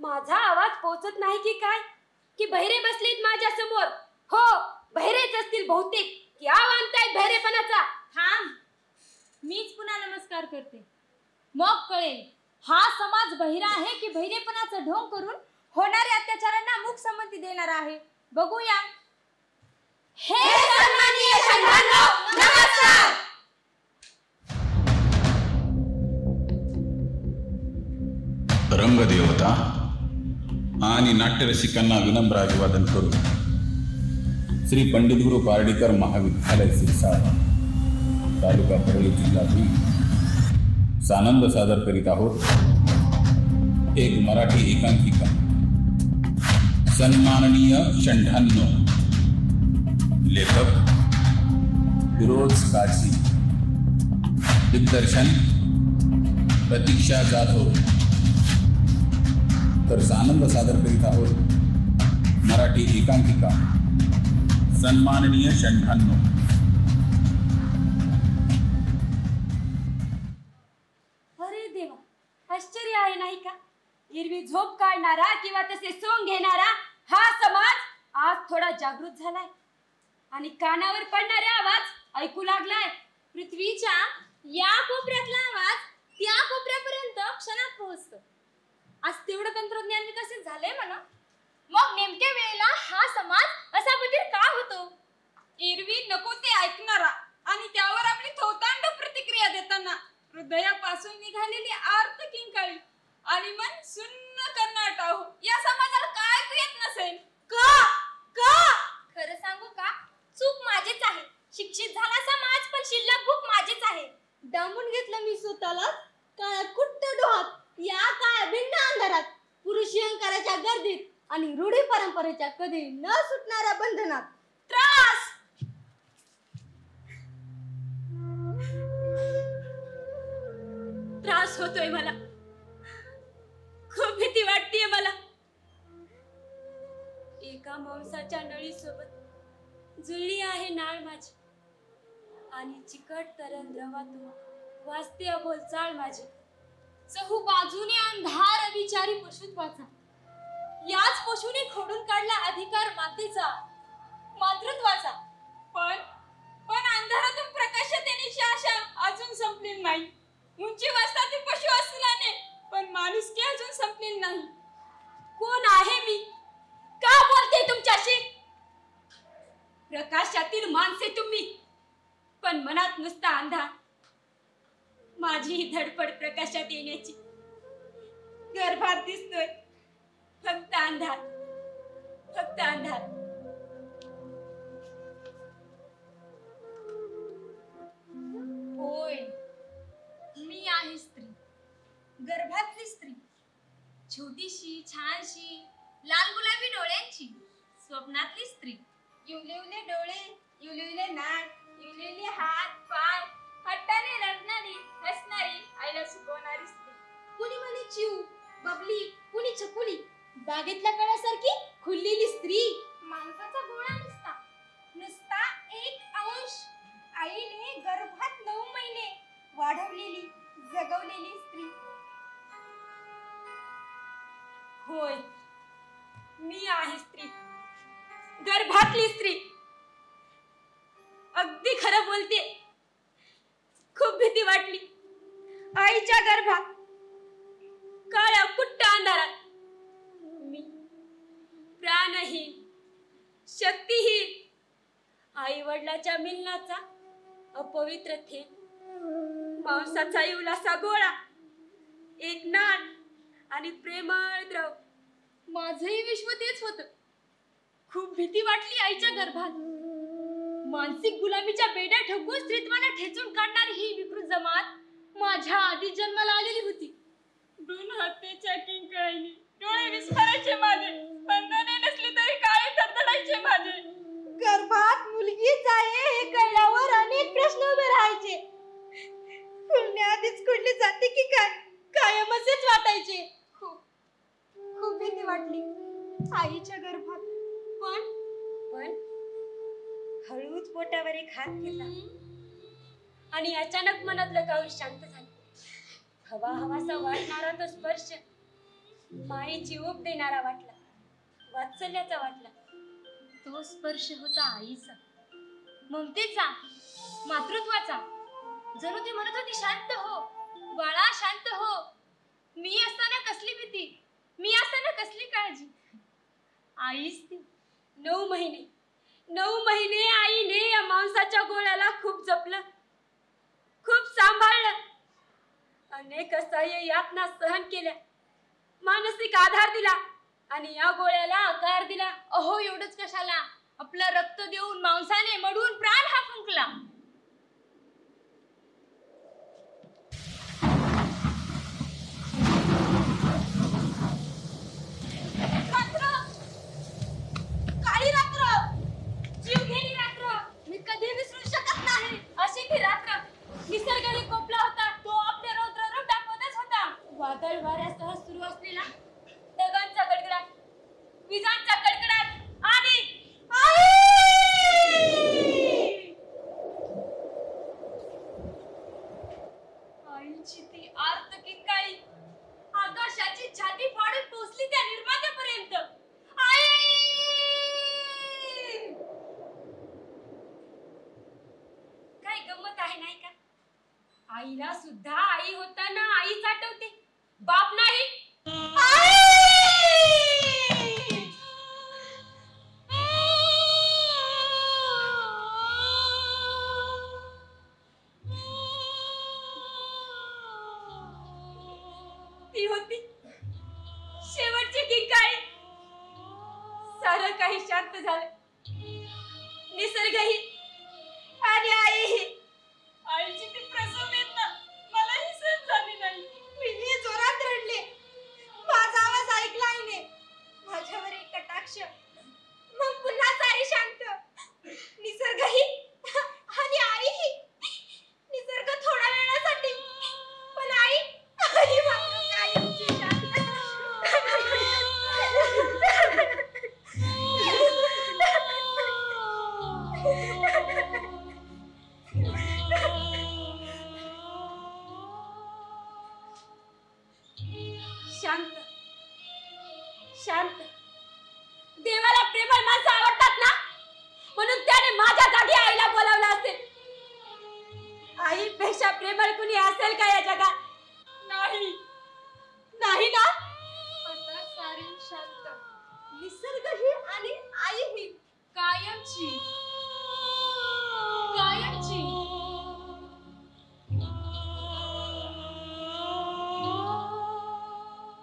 माझा आवाज पोहोचत नाही की काय, की बहिरे बसलेत माझ्या समोर? हो, बहिरेच असतील बहुतेक. क्या आणतायत बहिरेपणाचा? थांब, मीच पुन्हा नमस्कार करते. मग कळेल हा समाज बहिरा आहे की बहिरेपणाचा ढोंग करून होणाऱ्या अत्याचारांना मूक संमती देणार आहे. बघूया. हे सन्माननीय षंडांनो, नमस्कार. रंगदेवता आणि नाट्यरसिकांना विनम्र अभिवादन करून श्री पंडित गुरु पारडीकर महाविद्यालय सिरसाळ, तालुका परळी, जिल्हा बीड सानंद सादर करीत आहोत एक मराठी एकांकिका, सन्माननीय षंडांनो. लेखक फिरोज काझी, दिग्दर्शन प्रतीक्षा जाधव. तर सानंद सादर करीत आहोत मराठी एकांकिका, सन्माननीय षंडांनो. अरे देवा, आश्चर्य आहे नाही का? एरवी झोप काढणारा किंवा तसे सोंग घेणारा हा समाज आज थोडा जागृत झालाय आणि कानावर पडणारे आवाज ऐकू लागलाय. पृथ्वीच्या या कोपऱ्यातला आवाज त्या कोपऱ्यापर्यंत क्षणात पोहोचतो. आज तेवढं तंत्रज्ञान विकसित झालंय म्हणा. मग नेमक्या वेळेला हा समाज असा बधीर का होतो? एरवी नको ते ऐकणारा आणि त्यावर आपली थोतांड प्रतिक्रिया देताना हृदयापासून निघालेली आर्त किंकाळी आणि मन सुन्न कर्नाटाहो या समाजाला काय तू येत नसेल का? खरं सांगू का, चूक माझीच आहे. शिक्षित झाला समाज पण शिल्लक भूक माझीच आहे. डांबून घेतलं मी स्वतःला काळ्या कुट्ट डोहात, या काळ्या भिन्न अंधारात, पुरुषी अहंकाराच्या गर्दीत आणि रूढी परंपरेच्या कधी न सुटणाऱ्या बंधनात. त्रास होतोय मला. खूप भीती वाटतेय मला. एका मांसाच्या नळी सोबत जुळली आहे नाळ माझी आणि चिकट तरल द्रवातून वाजते अबोल चाळ माझी. चहू बाजूने अंधार अविचारी पशुत्वाचा, याच पशुने खोडून काढला अधिकार मातेचा, मातृत्वाचा. पण अंधारातून प्रकाशात येण्याची आशा अजून संपलेली नाही. उंची वाजतातील पशु असल्याने पण माणुसकी अजून संपलेली नाही. कोण आहे मी? का बोलते तुमच्याशी? प्रकाशातील माणसे तुम्ही, पण मनात नुसता अंधार. माझी ही धडपड प्रकाशात येण्याची. गर्भात दिसतोय फक्त अंधार, फक्त अंधार. होय, मी आहे स्त्री, गर्भातली स्त्री, छोटीशी, छानशी, लाल गुलाबी डोळ्यांची, स्वप्नातली स्त्री. युवले डोळे, युवले नाक, युवलेले हात पाय, हट्टाने रडणारी, हसणारी, आईला सुकवणारी स्त्री. कुणी म्हणे चिऊ, बबली, कुणी छकुली, बागेतल्या कळ्यासारखी खुललेली स्त्री. माणसाचा गोळा नुसता एक अंश, आईने गर्भात 9 महिने वाढवलेली, जगवलेली स्त्री. होय, मी आहे स्त्री, गर्भातली स्त्री. अगदी खरं बोलते. खूप भीती वाटली. आईच्या गर्भात काळ्या कुट्ट अंधारात मी प्राणहीन, शक्तीहीन, आई वडिलाच्या मिलनाचा अपवित्र थेंब, मांसाचा इवलासा गोळा, एक नाळ आणि प्रेमळ द्रव. माझंही विश्व तेच होतं. खूप भीती वाटली आईच्या गर्भात. मानसिक गुलामीच्या बेड्या ठोकून स्त्रीत्वाला ठेचून काढणारी ही विकृत जमात माझ्या आधी जन्माला आलेली होती. 2 हत्तेच्या किंकाळीने डोळे विस्फारायचे माझे, बंधने नसली तरी काळे धडधडायचे माझे. गर्भात मुलगीच आहे हे कळल्यावर अनेक प्रश्न उभे राहायचे. खुलण्याआधीच खुलली जाते की काय, कायम असेच वाटायचे. खूप भीती वाटली आईच्या गर्भात. पण हळूच पोटावर एक हात घेतला आणि अचानक मनातलं काळूस शांत झालं. हवा हवासा वाटणारा तो स्पर्श मायेची ओप देणारा वाटला, वात्सल्याचा वाटला. तो स्पर्श होता आईचा, ममतेचा, मातृत्वाचा. जणू ती म्हणत होती, शांत हो बाळा, शांत हो. मी असताना कसली भीती, मी असताना कसली काळजी. आईच ती. 9 महिने आईने या मांसाच्या गोळ्याला खूप जपलं, खूप सांभाळलं. अनेक असह्य यातना सहन केल्या, मानसिक आधार दिला आणि या गोळ्याला आकार दिला. अहो, एवढंच कशाला, आपलं रक्त देऊन, मांसाने मडून प्राण हा फुंकला. काळी रात्र, जीवघेणी रात्र, मी कधी विसरू शकत नाही. अशी ती रात्र. निसर्गाने कोपला होता, तो आपले रौद्र रूप दाखवतच होता. वादळ वाऱ्यासह सुरू असलेला ढगांचा गडगडाट, विजांचा कडकडाट आणि आईची ती आर्त किंकाळी आकाशाची छाती फाडून पोचली त्या निर्मात्यापर्यंत. आई! काय गंमत आहे नाही का? आईला सुद्धा आई होताना आईच आठवते, बाप नाही. ती होती शेवटची किंकाळी. सारं काही शांत झालं, निसर्गही आणि आईही. आईची ती प्रसव वेदना मलाही सहन झाली नाही. मी जोरात रडले. माझा आवाज ऐकला आईने, माझ्यावर एक कटाक्ष, मग पुन्हा सारी शांत. निसर्गही आणि आईही. निसर्ग थोड्या वेळासाठी, पण आई मात्र कायमची शांत. शांत शांत. देवाला प्रेमळ माणसं आवडतात ना, म्हणून त्याने माझ्या जागी आईला बोलावलं असेल. आईपेक्षा प्रेमळ कुणी असेल का या जगात? नाही, नाही ना. आता सारी शांत, निसर्गही आणि आईही कायमची, कायमची.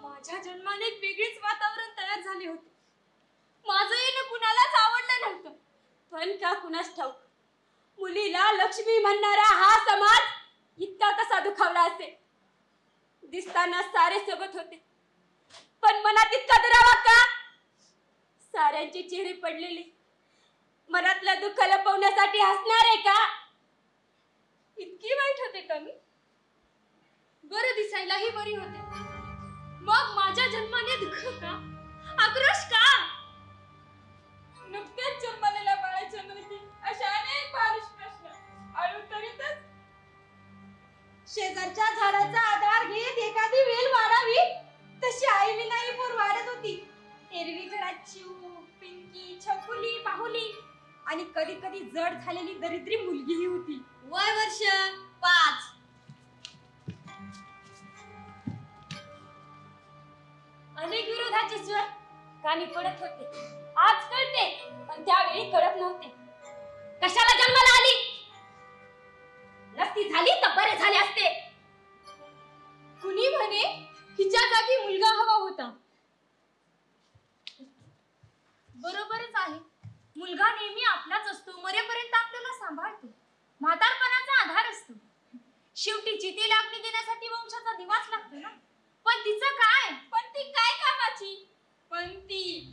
माझ्या जन्माने एक वेगळीच वातावरण तयार झाले होते. माझं येणं कुणालाच आवडलं नव्हतं, पण का कुणास ठाऊक मुलीला लक्ष्मी म्हणणारा हा समाज इतका कसा दुखावला असेल. दिसताना सारे सोबत होते, पण मनात इतका दुरावा का? साऱ्यांचे चेहरे पडलेले, मनातलं दुःख लपवण्यासाठी हसणारे का? इतकी वाईट होते का मी? बरं दिसायलाही बरी होते, मग माझ्या जन्माने दुःख का, आक्रोश का? नुकतेच जन्मलेल्या बाळाच्या मनात अशा अनेक बालिश प्रश्न अळूतरीतच. शेजारच्या झाडाचा आधार घेत एखादी वेल वाढावी, तशी आई विनाई पोर वाढत होती. एरवी घरात चिऊ, पिंकी, छकुली, बाहुली आणि कधी कधी जड झालेली दरिद्री मुलगीही होती. वय वर्ष 5. अनेक विरोधाचे स्वर कानी पडत होते. आज कळते, पण त्यावेळी कळत नव्हते. कशाला जन्माला आली? नसती झाली तर बरे झाले असते. कुणी म्हणे हिच्या जागी मुलगा हवा होता. बरोबरच आहे, मुलगा नेहमी आपलाच असतो, मरेपर्यंत आपल्याला सांभाळतो, म्हातारपणाचा आधार असतो. शेवटी चितेला अग्नी देण्यासाठी वंशाचा दिवाच लागतो ना. पण तिचं काय? पण ती काय कामाची? पण ती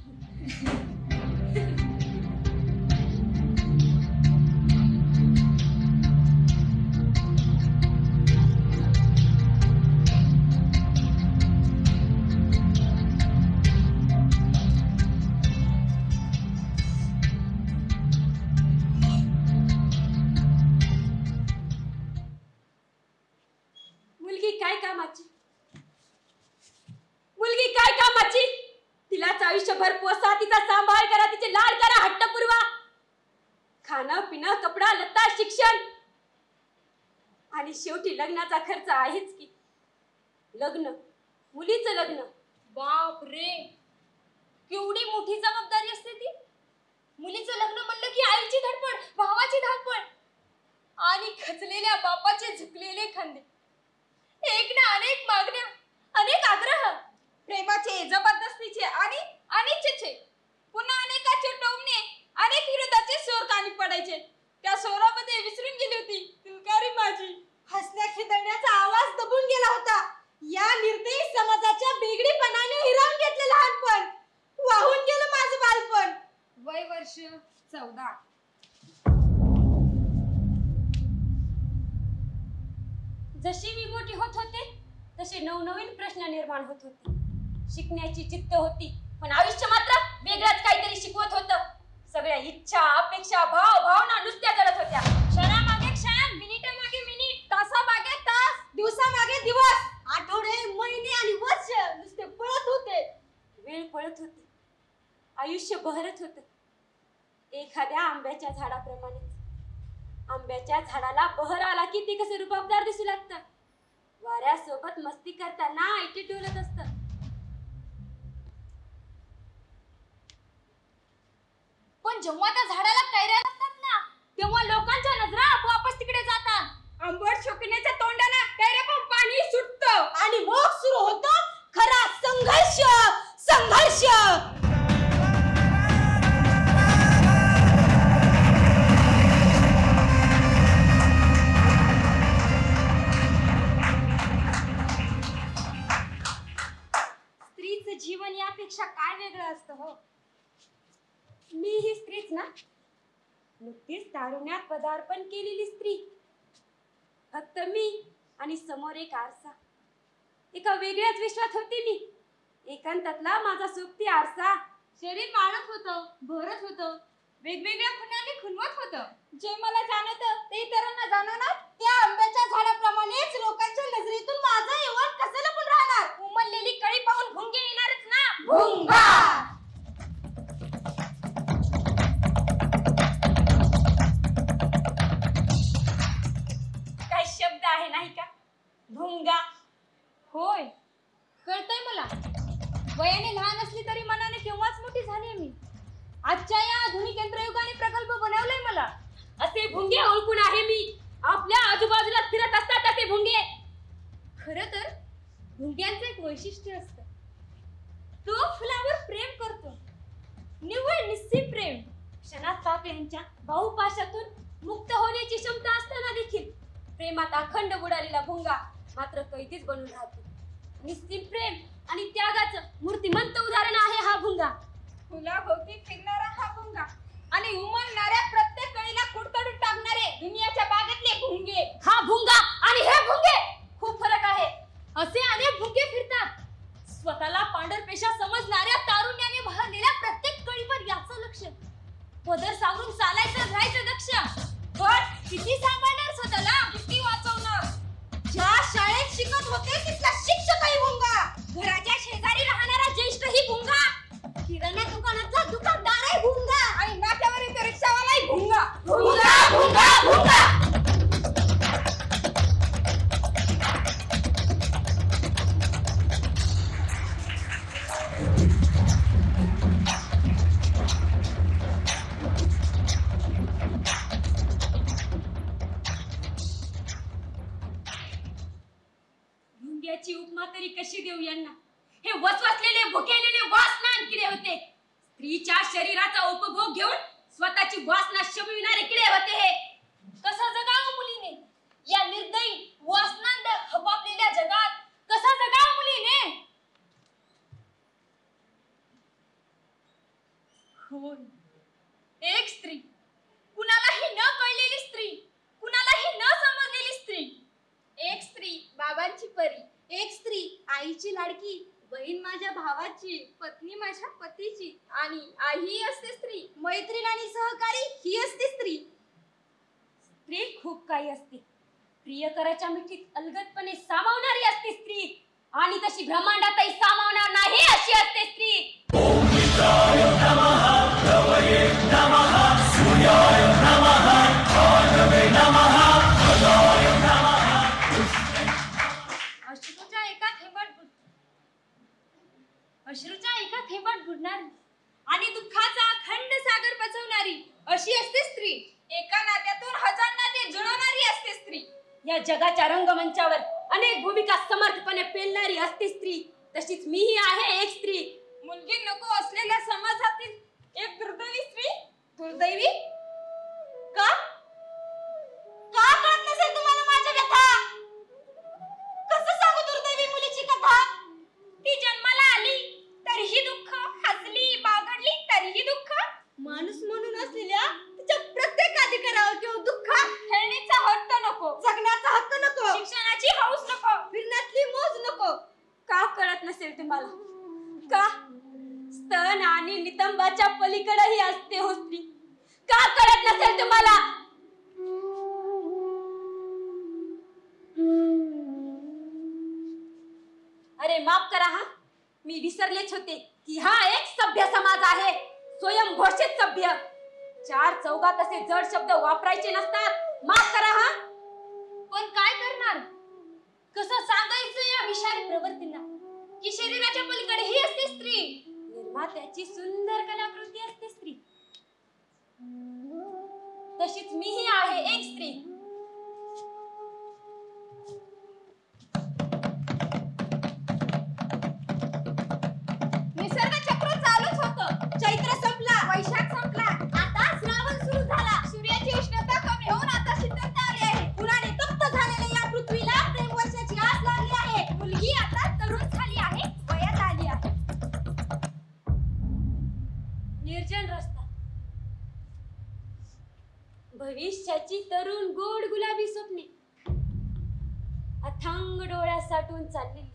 मुलगी काय कामाची? आयुष्यभर पोसा, तिचा सांभाळ करा, तिचे लाड करा, हट्ट पुरवा. खाणं पिणं कपडा लत्ता शिक्षण आणि शेवटी लग्नाचा खर्च आहेच की. लग्न, मुलीचं लग्न. बाप रे, केवढी मोठी जबाबदारी असते ती. मुलीचं लग्न म्हणलं की आईची धडपड, भावाची धावपळ आणि खचलेल्या बापाचे झुकलेले खांदे. एक ना अनेक मागण्या, अनेक आग्रह, प्रेमाचे, जबरदस्तीचे आणि अनिच्छेचे, पुन्हा अनेकाचे टोमणे, अनेक विरोधाचे सूर कानी पडायचे. त्या स्वरामध्ये विसरून गेली होती तुलकारी माझी. हसण्या खिदळण्याचा आवाज दबून गेला होता. या निर्दयी समाजाच्या बेगडीपणाने हिरावून घेतले लहानपण. वाहून गेलं माझं बालपण. वय वर्ष 14. जशी मी मोठी होत होते तसे नवनवीन प्रश्न निर्माण होत होते. शिकण्याची जिद्द होती, पण आयुष्य मात्र वेगळंच काहीतरी शिकवत होतं. सगळ्या इच्छा, अपेक्षा, भाव भावना नुसत्या जळत होत्या. क्षणामागे क्षण, मिनिटामागे मिनिट, तासामागे तास, दिवसामागे दिवस, आठवडे, महिने आणि वर्ष नुसते पळत होते. वेळ पळत होती, आयुष्य बहरत होतं. एखाद्या आंब्याच्या झाडाप्रमाणे. आंब्याच्या झाडाला बहर आला की ते कसं रुबाबदार दिसू लागतं. वाऱ्यासोबत मस्ती करताना ऐटी डोलत असतं. पण जेव्हा त्या झाडाला कैऱ्या लागतात ना, तेव्हा लोकांच्या नजरा आपोआपच तिकडे जातात. आंबट शोकण्याच्या तोंडाला कैऱ्या पण पाणी सुटतं. आणि मग सुरू होतो खरा संघर्ष. संघर्ष स्त्रीचं जीवन यापेक्षा काय वेगळं असतं हो. मी ही स्त्रीच ना, नुकतीच तारुण्यात पदार्पण केलेली स्त्री. फक्त मी आणि समोर एक आरसा. एका वेगळ्याच विश्वात होते मी. एकांतातला माझा सोबती आरसा. शरीर मानत होतं, भरत होतं, वेगवेगळ्या खुणाने खुणवत होतं. जे मला जाणवतं ते इतरांना जाणवणार. त्या आंब्याच्या झाडाप्रमाणेच लोकांच्या नजरेतून माझं यवन कसं लपून राहणार. उमललेली कळी पाहून भुंगे येणारच ना. भुंगा. काय शब्द आहे नाही का, भुंगा. होय, कळतंय मला. वयाने लहान असली तरी मनाने केव्हाच मोठी झाली मी. आजच्या या आधुनिक यंत्रयुगाने प्रकल्प बनवलाय मला. असे भुंगे ओळखून आहे मी. आपल्या आजूबाजूला फिरत असतात असे भुंगे. खरं तर भुंग्यांचं एक वैशिष्ट्य असतं. तो फुलावर प्रेम करतो, निव्वळ निस्सीम प्रेम. क्षणात पाकळ्यांच्या बाहुपाशातून मुक्त होण्याची क्षमता असताना देखील प्रेमात अखंड बुडालेला भुंगा मात्र कैदीच बनून राहतो. निस्सीम प्रेम आणि त्यागाचं मूर्तिमंत उदाहरण आहे हा भुंगा. फुलाभोवती फिरणारा हा भुंगा आणि उमलणाऱ्या प्रत्येक कळीला कुडतडून टाकणारे दुनियाच्या बागेतले भुंगे. हा भुंगा आणि हे भुंगे खूप फरक आहे. असे अनेक भुंगे फिरतात. स्वतःला पांढरपेशा समजणाऱ्या तारुण्याने बहरलेल्या प्रत्येक कळीवर याचं लक्ष. पदर सावरून चालायचं, राहायचं दक्ष. पण किती सांभाळणार स्वतःला, किती वाचवणार. ज्या शाळेत शिकत होते तिथला शिक्षकही भुंगा. घराच्या शेजारी राहणारा ज्येष्ठही भुंगा. किराणा दुकानातला दुकानदारही भुंगा. आणि नाक्यावर येतो रिक्षावालाही भुंगा. भुंगा भुंगा भुंगा. भुंग्याची उपमा तरी कशी देऊ यांना. हे वसवसलेले भुकेलेले वासना किडे होते. स्त्रीच्या शरीराचा उपभोग घेऊन स्वतःची वासना शमविणारे किडे होते हे. कसं जगावं मुलीने या निर्दयी वासनांद हबाबलेल्या जगात. कसं जगावं मुलीने. होय, एक स्त्री, कुणालाही न कळलेली स्त्री, कुणालाही न समजलेली स्त्री. एक स्त्री बाबांची परी. एक स्त्री आईची लाडकी. बहीण माझ्या भावाची. पत्नी माझ्या पतीची. आणि आई असते स्त्री. मैत्रीण आणि सहकारी ही असते स्त्री. स्त्री खूप काही असते. प्रियकराच्या मिठीत अलगदपणे सामावणारी असते स्त्री. आणि तशी ब्रह्मांडातही सामावणार नाही अशी असते स्त्री. अश्रूच्या एका थेंबात बुडणारी आणि दुःखाचा अखंड सागर पचवणारी अशी असते स्त्री. एका नात्यातून हजार नाते जुळवणारी असते स्त्री. या जगाच्या रंगमंचावर अनेक भूमिका समर्थपणे पेलणारी असते स्त्री. तशीच मीही आहे एक स्त्री. मुलगी नको असलेल्या समाजातील एक दुर्दैवी स्त्री. दुर्दैवी का का कळत नसेल तुम्हाला माझ्या व्यथा? कसं सांगू दुर्दैवी मुलीची कथा? ती जन्माला आली तरीही दुःख, हसली बागडली तरीही दुःख. माणूस म्हणून असलेल्या तिच्या प्रत्येक अधिकारावर किंवा दुःख, खेळणीचा हट्ट नको, जगण्याचा हक्क नको, शिक्षणाची हौस नको, फिरण्यातली मौज नको. का कळत नसेल तुम्हाला? का स्तन आणि नितंबाच्या पलीकडेही असते हो स्त्री. का कळत नसेल तुम्हाला? अरे माफ करा हा, मी विसरलेच होते की हा एक सभ्य समाज आहे, स्वयंघोषित सभ्य. चार चौघात असे जड शब्द वापरायचे नसतात. माफ करा हा. पण काय करणार? कसं सांगायचं या विषारी प्रवृत्तींना की शरीराच्या पलीकडे ही असते स्त्री. निर्मात्याची सुंदर कलाकृती असते स्त्री. तशीच मीही आहे एक स्त्री. निसर्ग चक्र चालूच होतं. चैत्र संपला, वैशाख संपला, आता श्रावण सुरू झाला. सूर्याची उष्णता कमी होऊन आता शीतलता आली आहे. उन्हाने तप्त झालेल्या या पृथ्वीला प्रेम वर्षाची आस लागली आहे. मुलगी आता तरुण झाली आहे, वयात आली आहे. निर्जन रस्ता, भविष्याची तरुण गोड गुलाबी स्वप्ने अथांग डोळ्यात साठून चाललेली,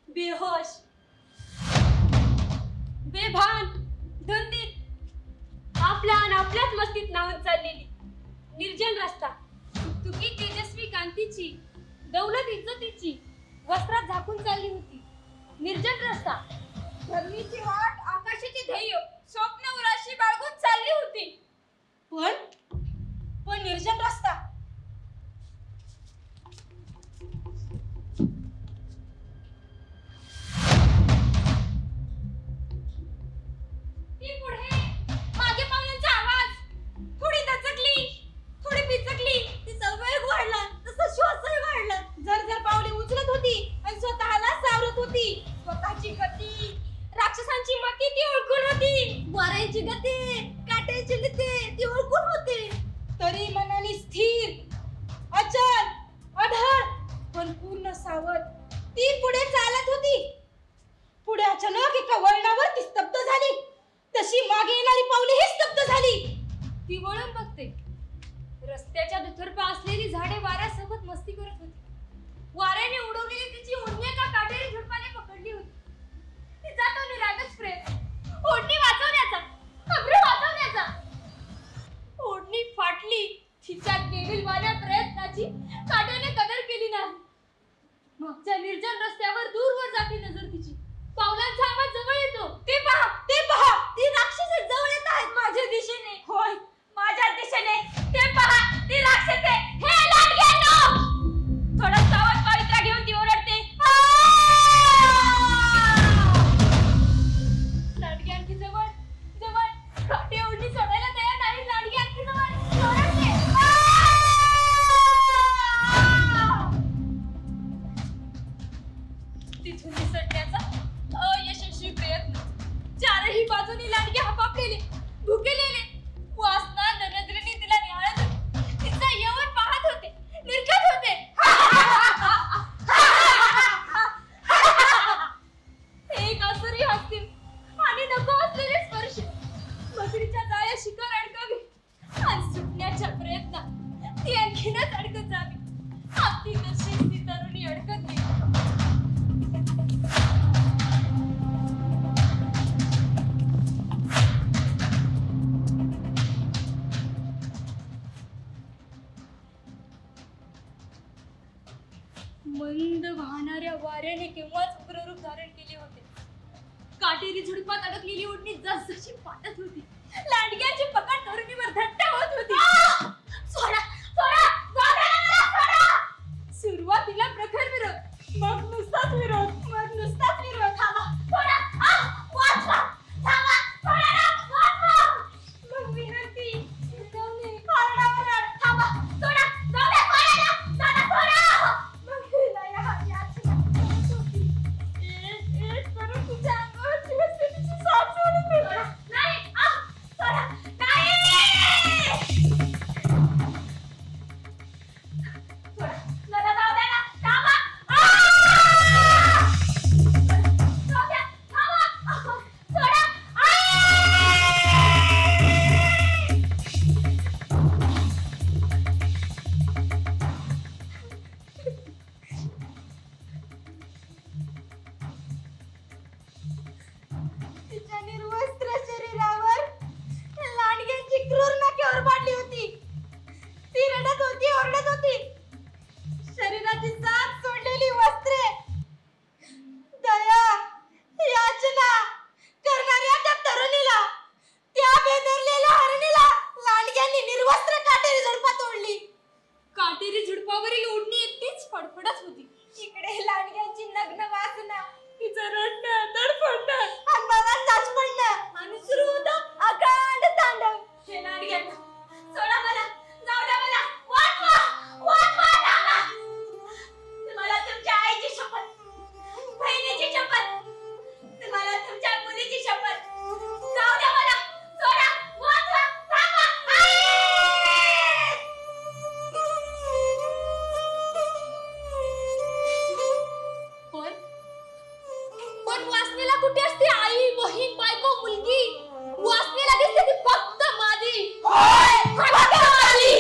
बेहोश, बेभान, धुंदीत, आपल्याच मस्तीत नाहून चाललेली निर्जन रस्ता. तुकी तेजस्वी कांतीची, दौलत इज्जतीची वस्त्रात झाकून चालली होती. निर्जन रस्ता, धरणीची वाट, आकाशाची ध्येय, स्वप्न उराशी बाळगून चालली होती. पण निर्जन रस्ता. ती पुढे, मागे पावलांचा आवाज, थोडी दचकली, थोडी पिचकली. तिचा वेग वाढला, तसा श्वासही वाढला. जर पावले उचलत होती आणि स्वतःला सावरत होती. स्वतःची गती, राक्षसांची मती ती ओळखून होती. वाऱ्याची गती, काट्याची गती ती ओळखून होती. तरी मनाने स्थिर, अचल, अढळ, पण पूर्ण सावध ती पुढे चालत होती. पुढे अचानक एका वळणावर ती स्तब्ध झाली. तशी मागे येणारी पावलेही स्तब्ध झाली. ती वळून बघते. रस्त्याच्या दुतर्फा असलेली झाडे वाऱ्यासोबत मस्ती करत होती. वाऱ्याने उडवलेली तिची ओढणी एका काटेरी झुडपाने पकडली होती. तिचा तो निरागस प्रयत्न, ओढणी वाचवण्याचा, अभ्र वाचवण्याचा. ओढणी फाटली. तिच्या केविलवाण्या प्रयत्नाची काट्याने कदर केली नाही. मागच्या निर्जन रस्त्यावर दूरवर जाते नजर तिची. पावलांचा आवाज जवळ येतो. ते पहा, ते पहा, ती राक्षसी जवळ येत आहेत माझ्या दिशेने. होय, माझ्या दिशेने. ते पहा, ती राक्षसे. हे लाडक्यांनो! थोडं सावध पवित्रा घेऊन ती ओरडते. लाडकी आणखी जवळ, जवळ. काटे ओढणी सोडायला तयार नाही. लाडकी आणखी जवळ, ओरडते. तिथून निसटण्याचा अयशस्वी प्रयत्न. चारही बाजूनी लाडके हपापलेले, भुकेलेले, वासना नजरेने तिला निहाळत होते. तिचा यवन पाहत होते, निरखत होते. एक असुरी हसतील आणि नको असलेले स्पर्श. मगरीच्या जाळ्या शिकार अडकावी आणि सुटण्याच्या प्रयत्नात ती आणखीनच अडकत जावी. आपली तशीच ती तरुणी अडकत गेली. मंद वाहणाऱ्या वाऱ्याने केव्हाच उग्ररूप धारण केले होते. काटेरी झुडपात अडकलेली ओढणी जसजशी पाटत होती, लांडग्याची पकड तरुणीवर घट्ट होत होती. सोडा सोडा सोडा. सुरुवातीला प्रखर विरोध, मग नुसताच विरोध, मग नुसताच विरोध. थांबा सोडा, वाचवा, थांबा सोडा ना, वाचवा. मग विनंती, विनवणी, आरडाओरड, थांबा सोडा, जाऊ द्या, सोडा ना, सोडा. मग विनया याचना करत होती. एक करून तुझ्या अंगावरची वस्तीची साथ सोडून दिली. नाही, सोडा, नाही. सोडा, दादा, जाऊ द्या ना, थांबा. जाऊ द्या, थांबा. सोडा. तिच्या निर्वस्त्र शरीरावर लांडग्यांची क्रूर नाक्यावर पाडली होती. ती रडत होती, ओरडत होती. शरीराची साथ सोडलेली वस्त्रे, दया, याचना करणाऱ्या त्या तरुणीला, त्या बेदरलेल्या हरणीला लांडग्यांनी निर्वस्त्र काटेरी झुडपात ओढली. काटेरी झुडपावरील ओढणी एकटीच फडफडत होती. इकडे लांडग्यांची नग्न वासना, तिचं रडणं, तडफडणं, अंगाला साच पडणं आणि सुरू होतं अगांड तांडव. हे लांडग्यांना सोडा, मला जाऊ द्या, मला वाचवा, वाचवा, थांबा. तुम्हाला तुमच्या आईची शपथ, बहिणीची शपथ, तुम्हाला तुमच्या मुलीची शपथ, जाऊ द्या, मला सोडा, वाचवा, थांबा. पण वासनेला कुठे असते आई, बहीण, बायको, मुलगी? वासनेला दिसते ती फक्त मादी. फक्त मादी.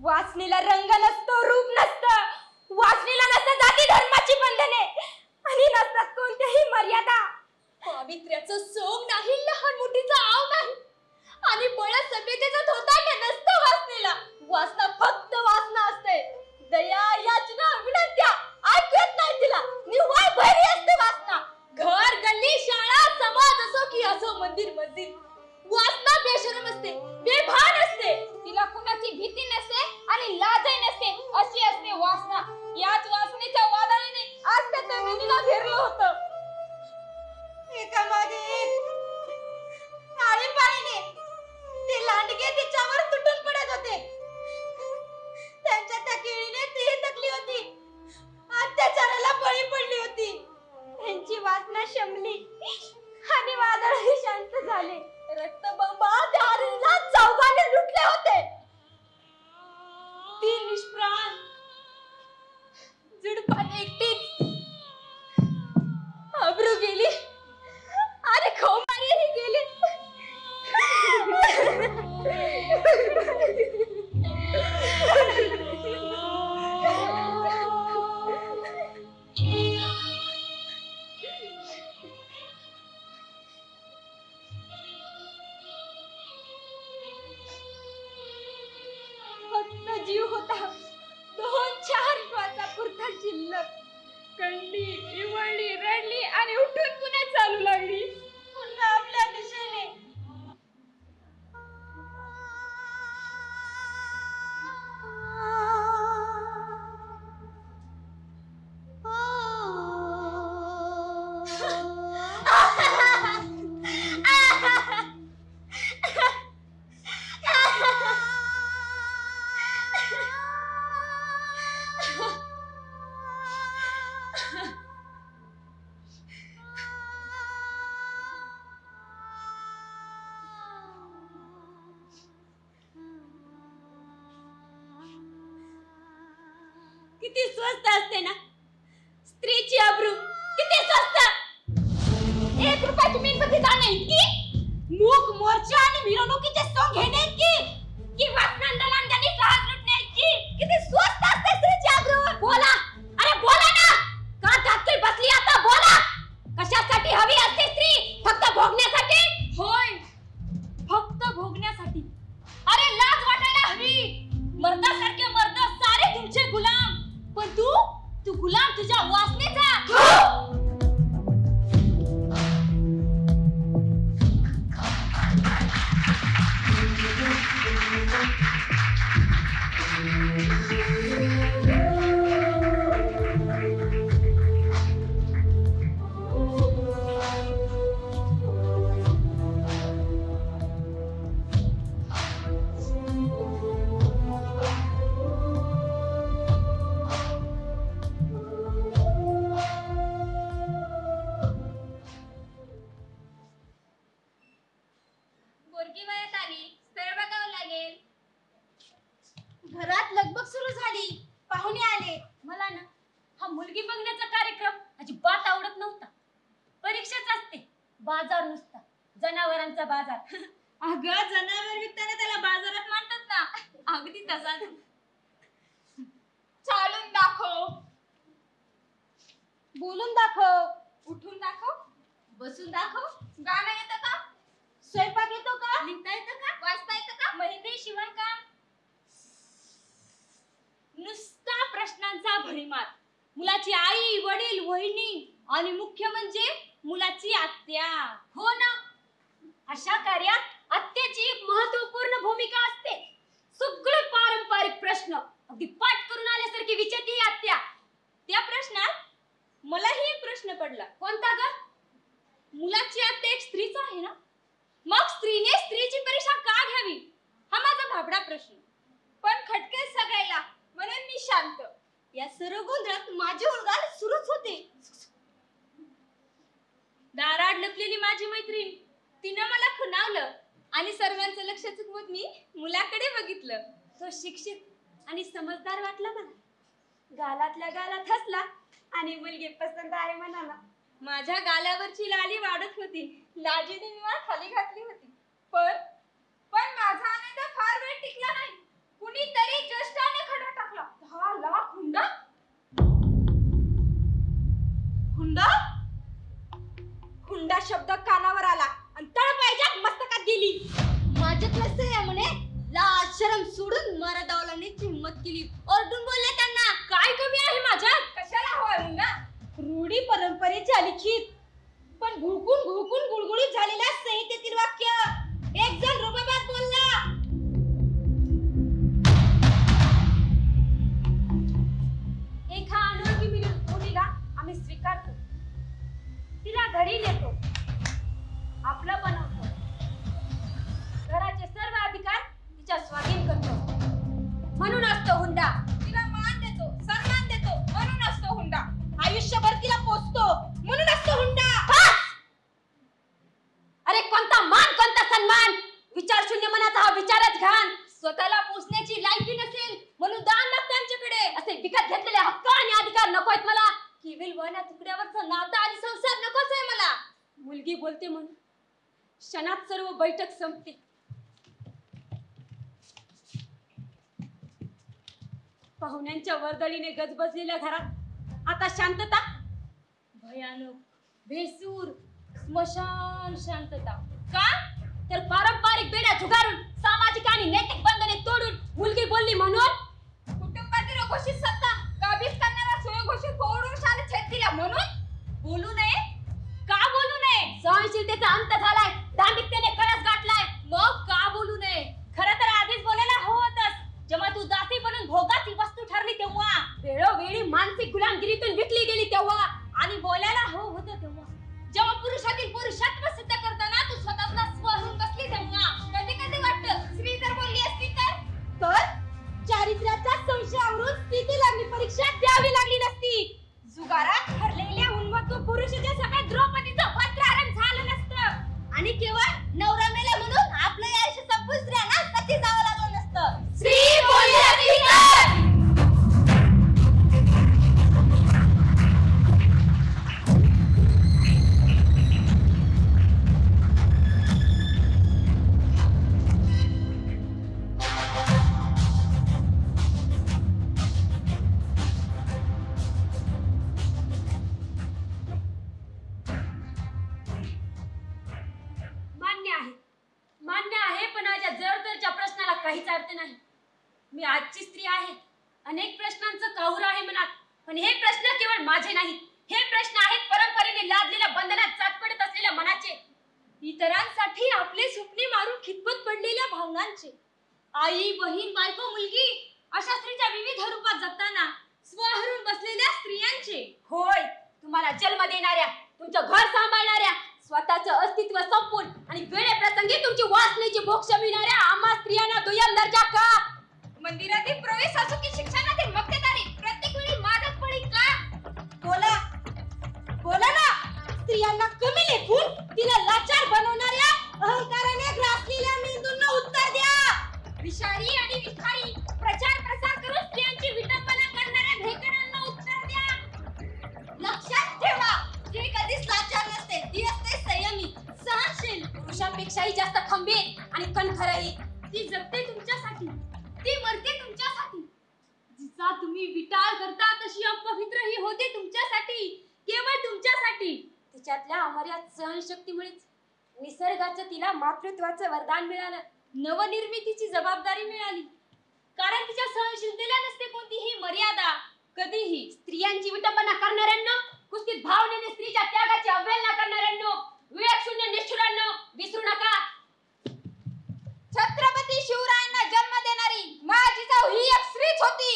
वासनेला रंग नसतो, रूप नसतं. वासनेला नसतं जाती धर्माची बंधने आणि नसतात कोणत्याही मर्यादा. पावित्र्याचं सोंग नाही, लहान मोठीचा आव नाही आणि बळच सभ्यतेचा धोतांड नसतो वासनेला. वासना फक्त वासना असते. दया, याचना, विनंत्या ऐकू येत नाही तिला. निव्वळ बहिरी असते वासना. घर, गल्ली, शाळा, समाज असो की असो मंदिर, मस्जिद, वासना बेशरम असते, बेभान असते. तिला कुणाची भीती नसते आणि लाजही नसते. अशी असते वासना. याच वासनेच्या वादळाने आज त्या तरुणीला घेरलं होतं. एकामागे एक आळीपाळीने ते लांडगे तिच्यावर तुटून पडत होते. त्यांच्या त्या केळीने ती थकली होती, अत्याचाराला बळी पडली होती. त्यांची वासना शमली आणि वादळही शांत झाले. रक्तबंबा त्या हरणीला चौघाने लुटले होते. ती निष्प्राण झुडपात एकटीच अब्रू गेली आणि खोमारीही गेली. फक्त जीव होता, 2-4 श्वासा पुरता शिल्लक. कंडली, इवळली, रडली आणि उठून पुन्हा चालू लागली. पुन्हा आपल्या दिशेने. किती स्वस्त असते ना स्त्रीची अब्रू, किती स्वस्त. 1 रुपयाची मेणबत्ती जाणे इतकी, मूक मोर्चा आणि मिरवणुकीचे सोंग घेणे इतकी, की वासनांदलांनी जहाज लुटणे इतकी. किती स्वस्त असते स्त्रीची अब्रू. बोला, अरे बोला ना, का धाकटी बसली आता? बोला, कशासाठी हवी असते स्त्री? फक्त भोगण्यासाठी? होय, फक्त भोगण्यासाठी. अरे लाज वाटायला हवी. मर्दासारखे मर्द सारे तुमचे गुलाम. पण तू पोरगी वयात आली, स्थळ बघावं लागेल. घरात लगबग सुरू झाली, पाहुणे आले. मला ना हा मुलगी बघण्याचा कार्यक्रम अजिबात आवडत नव्हता. परीक्षाच असते, बाजार नुसता, जनावरांचा बाजार. अगं जनावर विकताना त्याला बाजारात म्हणतात ना, अगदी तसाच. चालून दाखव, बोलून दाखव, उठून दाखव, बसून दाखव, गाणं येतं का, स्वयंपाक येतो का, लिहिता येतं का, वाचता येतं का, मेहंदी शिवणकाम. नुसता प्रश्नांचा भडीमार. मुलाची आई, वडील, वहिनी आणि मुख्य म्हणजे मुलाची आत्या. हो ना, अशा कार्यात आत्याची एक महत्वपूर्ण भूमिका असते. सगळे पारंपरिक प्रश्न अगदी पाठ करून आल्यासारखी विचारते आत्या. त्या प्रश्नात मलाही एक प्रश्न पडला. कोणता ग? मुलाची आत्या एक स्त्रीच आहे ना, मग स्त्रीने स्त्रीची परीक्षा का घ्यावी, हा माझा भाबडा प्रश्न. पण खटके सगळ्याला म्हणून मी शांत. या सर्व गोंधळात माझी उलगाल सुरूच होते. दारात लपलेली माझी मैत्रीण, तिनं मला खुणावलं आणि सर्वांचं लक्ष चुकवत मी मुलाकडे बघितलं. तो शिक्षित आणि समजदार वाटला मला. गालातल्या गालात हसला आणि मुलगी पसंत आहे म्हणाला. माझ्या गालावरची लाली वाढत होती, लाजीने मी मला खाली घातली होती. पण माझा आनंद फार वेळ टिकला नाही. कुणीतरी ज्येष्ठाने खडा टाकला. 10 लाख हुंडा. हुंडा हुंडा शब्द कानावर आला आणि तळपायच्या मस्तकात गेली. माझ्यातलं सह्या म्हणे लाज शरम सोडून मरादावलानेच हिम्मत केली. ओरडून बोलले त्यांना, काय कमी आहे माझ्यात, कशाला हवा हुंडा. रूढी परंपरेच्या लिखित पण घुळकून घुळकून गुळगुळीत झालेल्या संहितेतील वाक्य. एक जण रुबाबात बोलला, एका अनोळखी मुलीला आम्ही स्वीकारतो, तिला घरी नेतो, आपलं बनवतो, घराचे सर्व अधिकार तिच्या स्वाधीन करतो, म्हणून असतो हुंडा. तिला मान देतो, सन्मान देतो, म्हणून असतो हुंडा. आयुष्यभर तिला पोचतो, म्हणून असतो हुंडा. अरे कोणता मान, कोणता सन्मान? विचार शून्य मनाचा हा विचारच घाण. स्वतःला पोचण्याची लायकी नसेल म्हणून दान लागतं आमच्याकडे. असे विकत घेतलेले हक्क आणि अधिकार नकोत मला. केवळ वना तुकड्यावरचं नातं आणि संसार नकोच आहे मला. मुलगी बोलते म्हणून क्षणात सर्व बैठक संपते. पाहुण्यांच्या वर्दळीने गजबजलेल्या घरात आता शांतता. भयानक, बेसूर, स्मशान शांतता. का तर पारंपरिक बेड्या झुगारून, सामाजिक आणि नैतिक बंधने तोडून मुलगी बोलली म्हणून. कुटुंबातील अघोषित सत्ता काबीज करणारा स्वयंघोषित कोरडून शाळेत छेद दिला म्हणून बोलू नये. का बोलू नये? सहनशीलतेचा अंत झालाय, दांभिकतेने कळस गाठलाय. मग का बोलू नये? खरं तर आधीच बोलायला हवंच. जेव्हा तू दासी बनून भोगाची वस्तू ठरली तेव्हा, वेळोवेळी मानसिक गुलामगिरीतून विकली गेली तेव्हा, आणि बोलायला हवं होतं तेव्हा, जेव्हा पुरुषातील पुरुषत्व सिद्ध करताना तू स्वतःला स्वहून बसली तेव्हा. कधी कधी वाटतं स्त्री जर बोलली असती तर चारित्र्याच्या संशयावरून स्थितीला परीक्षा द्यावी लागली नसती. जुगारात ठरलेल्या उन्मत्त पुरुषाच्या सगळ्या द्रौपदीचं वस्त्रारण झालं नसतं. आणि केवळ नवरा मेला म्हणून आपलं आयुष्य संपून स्त्रियांना सती जावं लागलं नसतं. स्त्री बोलली असती तर. मान्य आहे, पण माझ्या जडतरच्या प्रश्नाला काहीच अर्थ नाही. मी आजची स्त्री आहे, अनेक प्रश्नांचं काहूर आहे मनात, पण हे प्रश्न केवळ माझे नाहीत. हे प्रश्न आहेत परंपरेने लादलेल्या बंधनात चाचपडत असलेल्या मनाचे, इतरांसाठी आपले स्वप्ने मारून खितपत पडलेल्या भावनांचे. आई, बहीण, बायको, मुलगी अशा स्त्रीच्या विविध हवेस असो की शिक्षणातील मक्तेदारी, प्रत्येक वेळी माझाच बळी का? बोला बोला ना. स्त्रियांना कमी लेखून तिला लाचार बनवणाऱ्या अहंकाराने ग्रासलेल्या मेंदूंना उत्तर द्या. विषारी आणि विखारी प्रचार प्रसार करून स्त्रियांची विटंबना करणाऱ्या भेकडांना उत्तर द्या. लक्षात ठेवा, जी कधीच लाचार नसते ती असते संयमी, सहनशील, पुरुषांपेक्षाही जास्त खंबीर आणि कणखरही. ती जगते तुमच्यासाठी, ती मरते तुमच्यासाठी. जिचा तुम्ही विटाळ करता तशी अपवित्र ही होते तुमच्यासाठी, केवळ तुमच्यासाठी. तिच्यातल्या अमर्याद सहनशक्तीमुळेच निसर्गाचं तिला मातृत्वाचं वरदान मिळालं, नवनिर्मितीची जबाबदारी मिळाली. कारण तिच्या सहनशीलतेला नसते कोणतीही मर्यादा, कधीही. स्त्रियांची विटंबना करणाऱ्यांनो, कुस्तीत भावनेने स्त्रीच्या त्यागाची अवहेलना करणाऱ्यांनो, विवेकशून्य निष्ठुरांनो, विसरू नका. छत्रपती शिवरायांना जन्म देणारी माझी जाऊ ही एक स्त्रीच होती.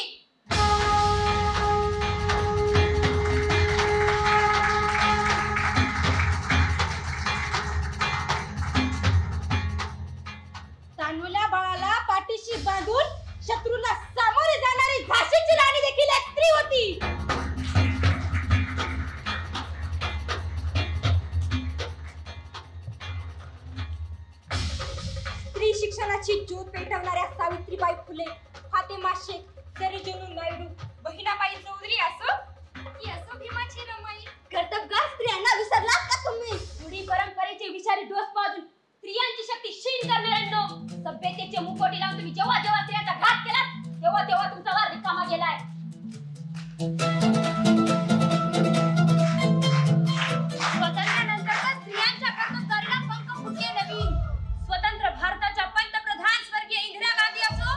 तान्हुल्या बाळाला पाठीशी बांधून शत्रूला सामोरे जाणारी झाशीची राणी देखील एक स्त्री होती. स्त्री शिक्षणाची ज्योत पेटवणाऱ्या सावित्रीबाई फुले, फातेमा शेख, सरोजिनी नायडू, बहिणाबाई चौधरी असो की असो भीमाची रमाई, कर्तबगार स्त्रियांना विसरलात का तुम्ही? रूढी परंपरेचे विषारी डोस पाजून स्त्रियांची शक्ती क्षीण करणाऱ्यांनो, सभ्यतेचे मुखोटे लावून तुम्ही जेव्हा जेव्हा स्त्रियांचा घात केला तेव्हा तेव्हा तुमचा वार रिकामा गेलाय. स्वातंत्र्यानंतर स्त्रियांच्या कर्तृत्वाला पंख फुटले नवीन. स्वतंत्र भारताच्या पंतप्रधान स्वर्गीय इंदिरा गांधी असो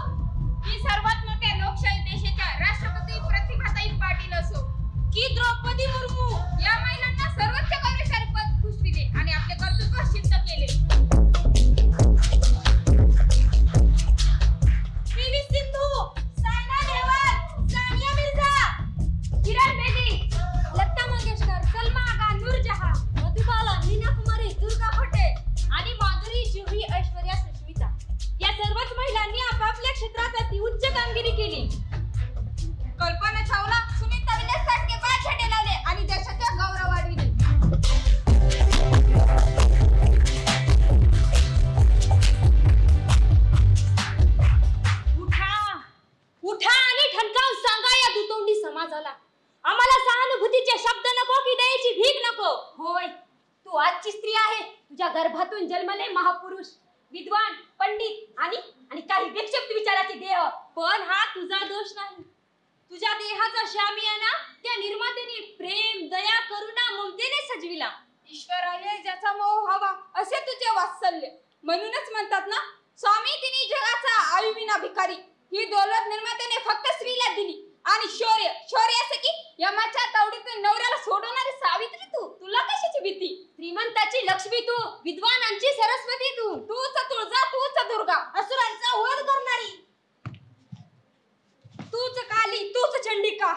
की सर्वात मोठ्या लोकशाही देशाच्या राष्ट्रपती प्रतिभाताई पाटील असो की द्रौपदी मुर्मू, या महिलांना सर्वोच्च गौरवशाली पद खुशविले आणि आपले कर्तृत्व सिद्ध केले. पी.व्ही. सिंधू, सायना नेहवाल, सानिया मिर्झा, किरण बेदी, लता मंगेशकर, सलमा आगा, नूरजहां, मधुबाला, मीना कुमारी, दुर्गा फटे आणि माधुरी, जुही, ऐश्वर्या, सुष्मिता या सर्वच महिलांनी आपापल्या क्षेत्रात अति उच्च कामगिरी केली. कल्पना चावला, सुनीता विलियम्स सारखे पाय छेडे लावले आणि देशाचा गौरव वाढविले. उठा आणि ठणकावून सांगा या दुतोंडी समाजाला, आम्हाला सहानुभूतीचे शब्द नको की दयेची भीक नको. होय, तू आजची स्त्री आहे. तुझ्या गर्भातून जन्मले महापुरुष, विद्वान, पंडित आणि काही विक्षिप्त विचाराचे देह. पण हा तुझा दोष नाही. तुझ्या देहाचा शामियाना त्या निर्मात्याने प्रेम, दया, करुणा, ममतेने सजविला. ईश्वराला ज्याचा मोह हवा असे तुझे वात्सल्य. म्हणूनच म्हणतात ना, स्वामी तिने जगाचा आयुविना भिकारी. ही दौलत निर्मात्याने फक्त स्त्रीला दिली. आणि शौर्य असं की यमाच्या तावडीतून नवऱ्याला सोडवणारी सावित्री तू. तुला कशाची भीती? श्रीमंताची लक्ष्मी तू, विद्वानांची सरस्वती तू. तूच तुळजा, तूच दुर्गा, असुरांचा वध करणारी. तूच काली, तूच चंडिका.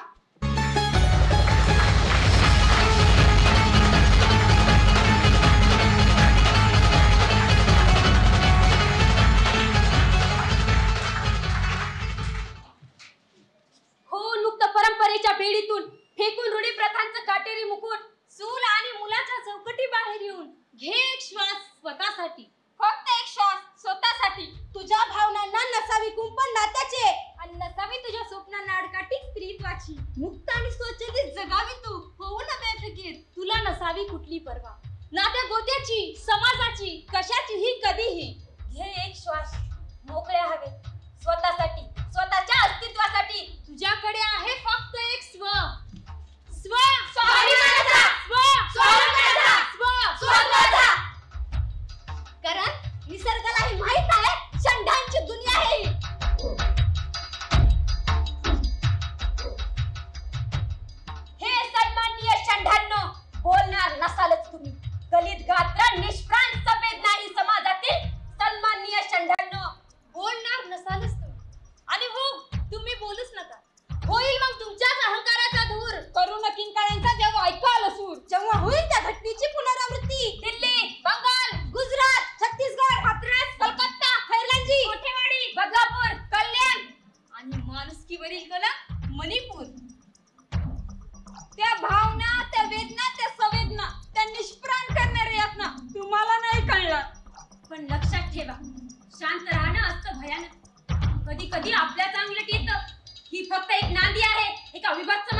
मुक्त परंपरेच्या बेडीतून फेकून रूढी प्रथांचं काटेरी मुकुट, चूल आणि मुलाच्या चौकटी बाहेर येऊन घे एक श्वास स्वतःसाठी. फक्त एक श्वास स्वतःसाठी. तुझ्या भावनांना नसावी कुंपण नात्याचे आणि नसावी तुझ्या स्वप्नांना अडकाटी स्त्रीत्वाची. मुक्त आणि स्वच्छतेत जगावी तू, होऊ ना बेफिकीर. तुला नसावी कुठली पर्वा, नात्या गोत्याची, समाजाची, कशाचीही कधीही. घे एक श्वास, मोकळे हवेत, स्वतःसाठी, स्वतःच्या अस्तित्वासाठी. तुझ्याकडे आहे फक्त एक स्व. स्व स्वाभिमानाचा, स्व स्वाभिमानाचा, स्व स्वतःचा. कारण निसर्गालाही माहित आहे षंडांची दुनिया आहे. हे सन्माननीय षंडांनो, बोलणार नसालच तुम्ही. दलित गात्र निष्प्राण संवेदनाही समाजातील सन्माननीय षंडांनो, चिठ्ठीवरील कलम मणिपूर. त्या भावना, त्या वेदना, त्या संवेदना, त्या निष्प्राण करणाऱ्या यातना तुम्हाला नाही कळणार. पण लक्षात ठेवा, शांत राहणं असतं भयानक. कधी कधी आपल्या चांगलं येतं. ही फक्त एक नांदी आहे एका विभत्स